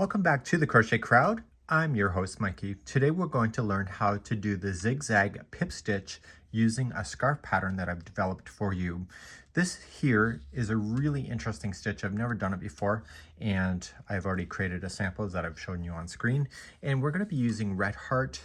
Welcome back to the Crochet Crowd. I'm your host Mikey. Today we're going to learn how to do the Zig Zag Pip Stitch using a scarf pattern that I've developed for you. This here is a really interesting stitch. I've never done it before, and I've already created a sample that I've shown you on screen. And we're going to be using Red Heart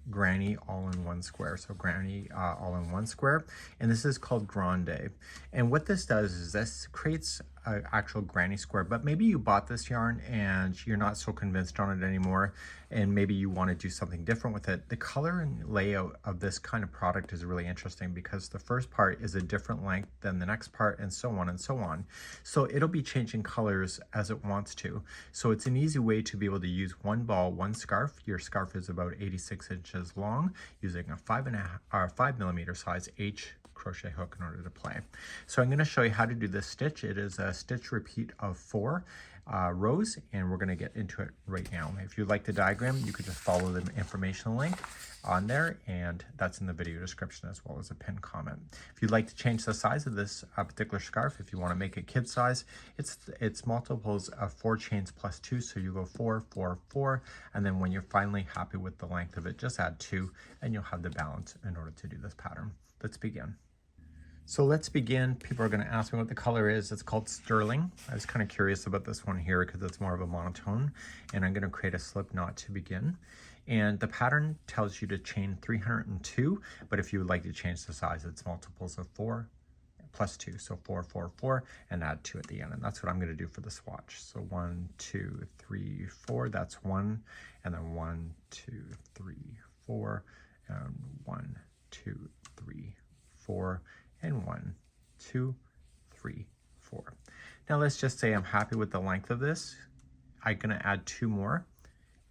Granny all-in-one square. So Granny all-in-one square, and this is called Grande. And what this does is this creates an actual granny square, but maybe you bought this yarn and you're not so convinced on it anymore, and maybe you want to do something different with it. The color and layout of this kind of product is really interesting because the first part is a different length than the next part, and so on and so on. So it'll be changing colors as it wants to. So it's an easy way to be able to use one ball, one scarf. Your scarf is about 86 inches long, using a 5 millimeter size H crochet hook in order to play. So I'm going to show you how to do this stitch. It is a stitch repeat of 4 rows, and we're going to get into it right now. If you like the diagram, you could just follow the information link on there, and that's in the video description as well as a pinned comment. If you'd like to change the size of this particular scarf, if you want to make it kid size, it's multiples of 4 chains plus 2, so you go 4, 4, 4, and then when you're finally happy with the length of it, just add 2, and you'll have the balance in order to do this pattern. Let's begin. So let's begin. People are going to ask me what the color is. It's called Sterling. I was kind of curious about this one here because it's more of a monotone, and I'm going to create a slip knot to begin. And the pattern tells you to chain 302, but if you would like to change the size, it's multiples of 4 plus 2, so 4, 4, 4, and add 2 at the end. And that's what I'm going to do for the swatch. So 1, 2, 3, 4, that's 1, and then 1, 2, 3, 4, and 1, 2, 3, 4, and 1, 2, 3, 4. Now let's just say I'm happy with the length of this. I'm going to add 2 more,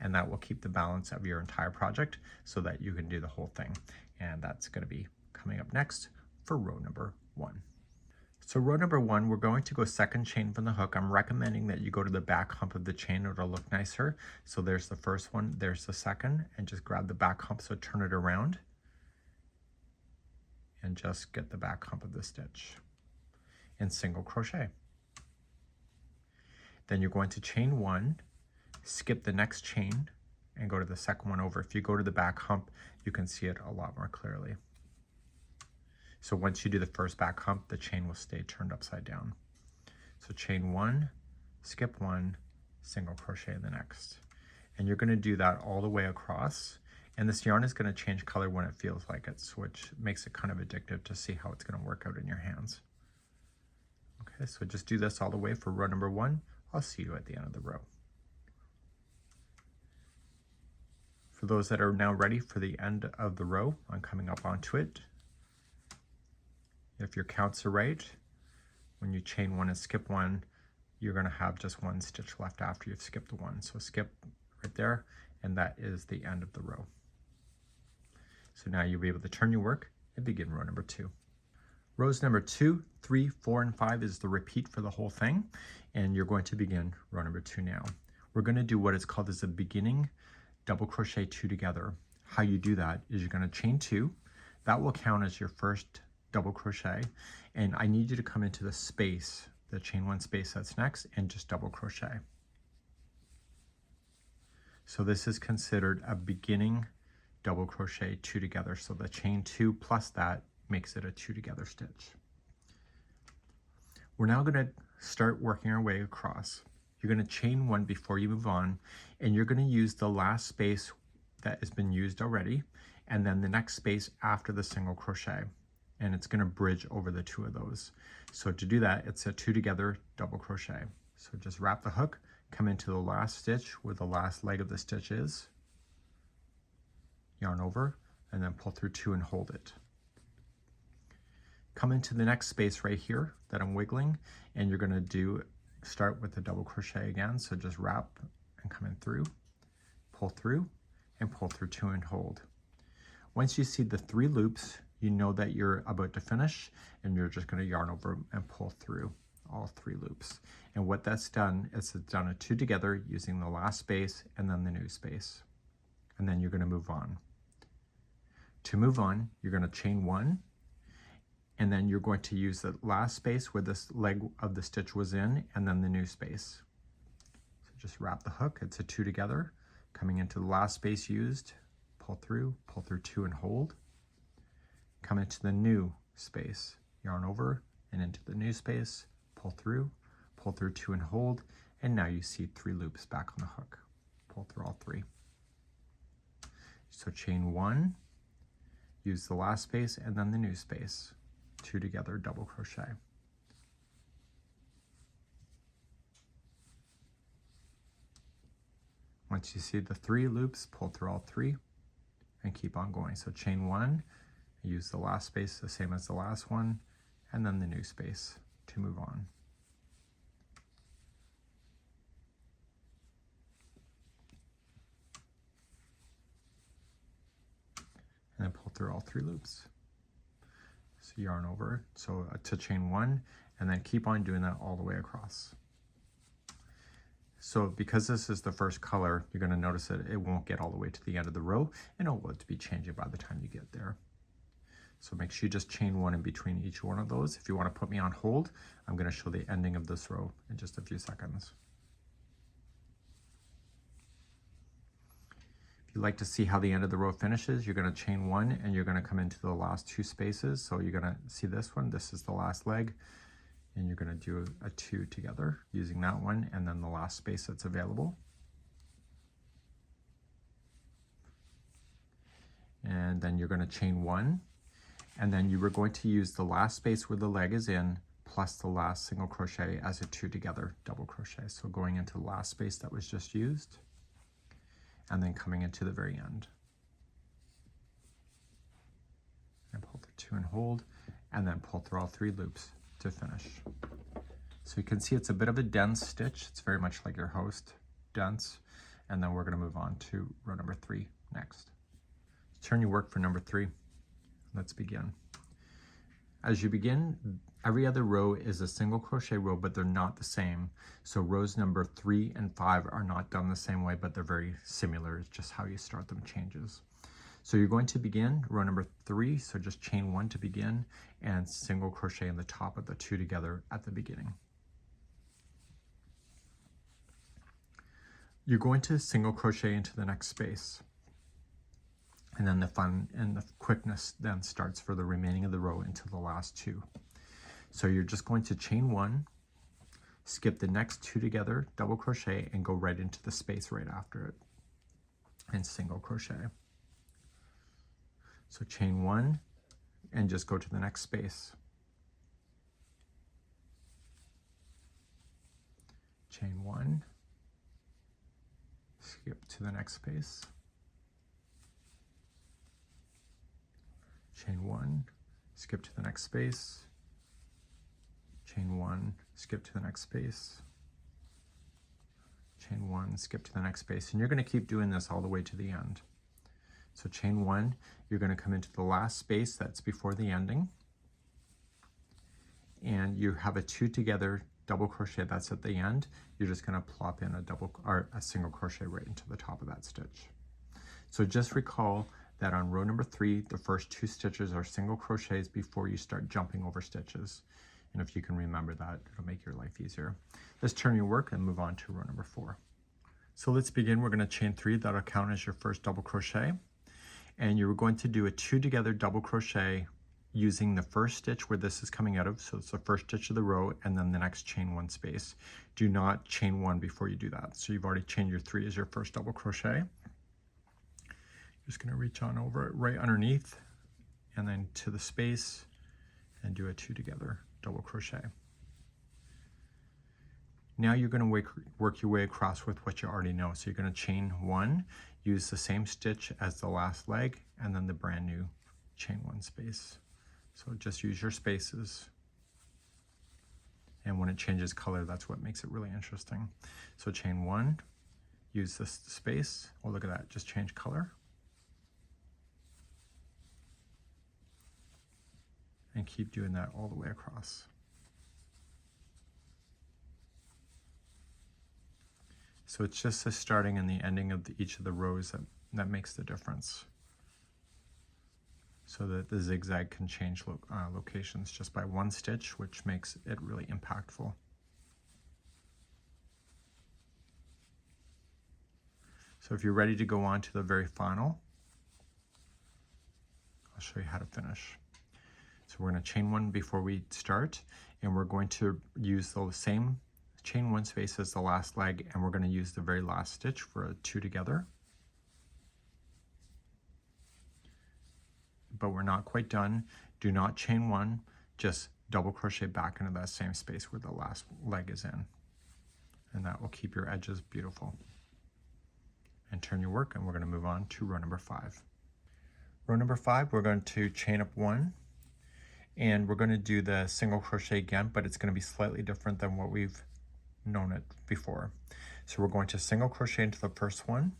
and that will keep the balance of your entire project so that you can do the whole thing. And that's going to be coming up next for row number 1. So row number 1, we're going to go second chain from the hook. I'm recommending that you go to the back hump of the chain. It'll look nicer. So there's the first one, there's the second, and just grab the back hump, so turn it around and just get the back hump of the stitch and single crochet. Then you're going to chain 1, skip the next chain, and go to the second one over. If you go to the back hump, you can see it a lot more clearly. So once you do the first back hump, the chain will stay turned upside down. So chain 1, skip 1, single crochet in the next. And you're going to do that all the way across. And this yarn is going to change color when it feels like it, which makes it kind of addictive to see how it's going to work out in your hands. Okay, so just do this all the way for row number 1. I'll see you at the end of the row. For those that are now ready for the end of the row, I'm coming up onto it. If your counts are right, when you chain 1 and skip 1, you're going to have just 1 stitch left after you've skipped 1. So skip right there, and that is the end of the row. So now you'll be able to turn your work and begin row number 2. Rows number 2, 3, 4, and 5 is the repeat for the whole thing, and you're going to begin row number 2 now. We're going to do what is called as a beginning double crochet 2 together. How you do that is you're going to chain 2. That will count as your first double crochet, and I need you to come into the space, the chain 1 space that's next, and just double crochet. So this is considered a beginning double crochet 2 together. So the chain 2 plus that makes it a 2 together stitch. We're now going to start working our way across. You're going to chain 1 before you move on, and you're going to use the last space that has been used already, and then the next space after the single crochet, and it's going to bridge over the 2 of those. So to do that, it's a 2 together double crochet. So just wrap the hook, come into the last stitch where the last leg of the stitch is, yarn over, and then pull through 2 and hold it. Come into the next space right here that I'm wiggling, and you're going to start with the double crochet again. So just wrap and come in through, and pull through 2 and hold. Once you see the 3 loops, you know that you're about to finish, and you're just going to yarn over and pull through all 3 loops. And what that's done is it's done a 2 together using the last space and then the new space. And then you're going to move on. To move on, you're going to chain 1, and then you're going to use the last space where this leg of the stitch was in, and then the new space. So just wrap the hook. It's a 2 together. Coming into the last space used, pull through 2 and hold. Come into the new space, yarn over and into the new space, pull through 2 and hold, and now you see 3 loops back on the hook. Pull through all 3. So chain 1, use the last space and then the new space, 2 together, double crochet. Once you see the 3 loops, pull through all 3 and keep on going. So chain 1, use the last space the same as the last one, and then the new space to move on. And then pull through all 3 loops. So yarn over, so to chain 1, and then keep on doing that all the way across. So because this is the first color, you're going to notice that it won't get all the way to the end of the row, and it will be changing by the time you get there. So make sure you just chain 1 in between each one of those. If you want to put me on hold, I'm going to show the ending of this row in just a few seconds. If you like to see how the end of the row finishes, you're going to chain 1 and you're going to come into the last 2 spaces. So you're going to see this one, this is the last leg, and you're going to do a 2 together using that one and then the last space that's available. And then you're going to chain 1, and then you were going to use the last space where the leg is in plus the last single crochet as a 2 together double crochet. So going into the last space that was just used and then coming into the very end. And pull through 2 and hold, and then pull through all 3 loops to finish. So you can see it's a bit of a dense stitch. It's very much like your host, dense. And then we're going to move on to row number 3 next. Turn your work for number 3. Let's begin. As you begin, every other row is a single crochet row, but they're not the same. So rows number 3 and 5 are not done the same way, but they're very similar. It's just how you start them changes. So you're going to begin row number 3, so just chain 1 to begin and single crochet in the top of the 2 together at the beginning. You're going to single crochet into the next space. And then the fun and the quickness then starts for the remaining of the row into the last 2. So you're just going to chain 1, skip the next 2 together, double crochet, and go right into the space right after it, and single crochet. So chain 1 and just go to the next space. Chain 1, skip to the next space. Chain 1, skip to the next space. Chain 1, skip to the next space. Chain 1, skip to the next space. And you're going to keep doing this all the way to the end. So chain 1, you're going to come into the last space that's before the ending. And you have a 2 together double crochet that's at the end. You're just going to plop in a single crochet right into the top of that stitch. So just recall that on row number 3, the first 2 stitches are single crochets before you start jumping over stitches. And if you can remember that, it'll make your life easier. Let's turn your work and move on to row number 4. So let's begin. We're going to chain 3. That'll count as your first double crochet. And you're going to do a 2 together double crochet using the first stitch where this is coming out of. So it's the first stitch of the row and then the next chain 1 space. Do not chain 1 before you do that. So you've already chained your 3 as your first double crochet. Just going to reach on over it right underneath and then to the space and do a 2 together double crochet. Now you're going to work your way across with what you already know. So you're going to chain 1, use the same stitch as the last leg, and then the brand new chain 1 space. So just use your spaces. And when it changes color, that's what makes it really interesting. So chain 1, use this space. Oh, look at that, just change color. And keep doing that all the way across. So it's just the starting and the ending of each of the rows that makes the difference. So that the zigzag can change locations just by 1 stitch, which makes it really impactful. So if you're ready to go on to the very final, I'll show you how to finish. So we're going to chain one before we start, and we're going to use the same chain one space as the last leg, and we're going to use the very last stitch for a 2 together. But we're not quite done. Do not chain one, just double crochet back into that same space where the last leg is in. And that will keep your edges beautiful. And turn your work, and we're going to move on to row number 5. Row number 5, we're going to chain up 1, and we're going to do the single crochet again, but it's going to be slightly different than what we've known it before. So we're going to single crochet into the first one,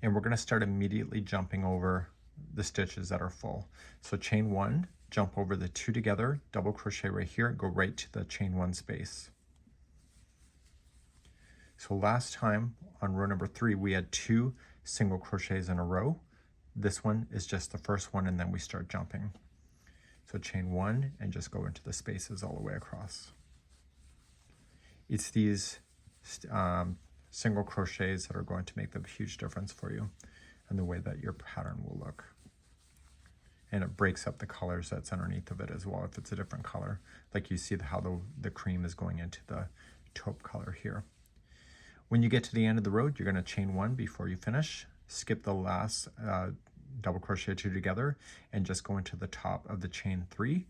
and we're going to start immediately jumping over the stitches that are full. So chain 1, jump over the 2 together, double crochet right here, and go right to the chain 1 space. So last time on row number 3, we had 2 single crochets in a row. This one is just the first one, and then we start jumping. So chain 1 and just go into the spaces all the way across. It's these single crochets that are going to make the huge difference for you and the way that your pattern will look. And it breaks up the colors that's underneath of it as well if it's a different color. Like you see how the cream is going into the taupe color here. When you get to the end of the row, you're going to chain 1 before you finish, skip the last double crochet 2 together, and just go into the top of the chain 3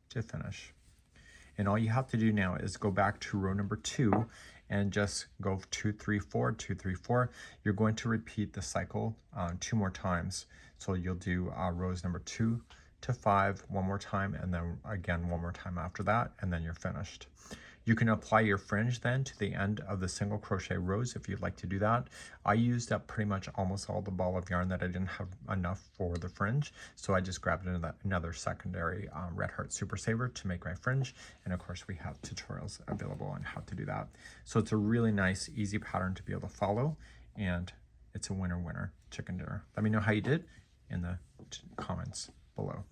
to finish. And all you have to do now is go back to row number 2 and just go 2, 3, 4, 2, 3, 4. You're going to repeat the cycle 2 more times. So you'll do rows number 2 to 5 one more time, and then again one more time after that, and then you're finished. You can apply your fringe then to the end of the single crochet rows if you'd like to do that. I used up pretty much almost all the ball of yarn that I didn't have enough for the fringe, so I just grabbed another secondary Red Heart Super Saver to make my fringe, and of course we have tutorials available on how to do that. So it's a really nice, easy pattern to be able to follow, and it's a winner chicken dinner. Let me know how you did in the comments below.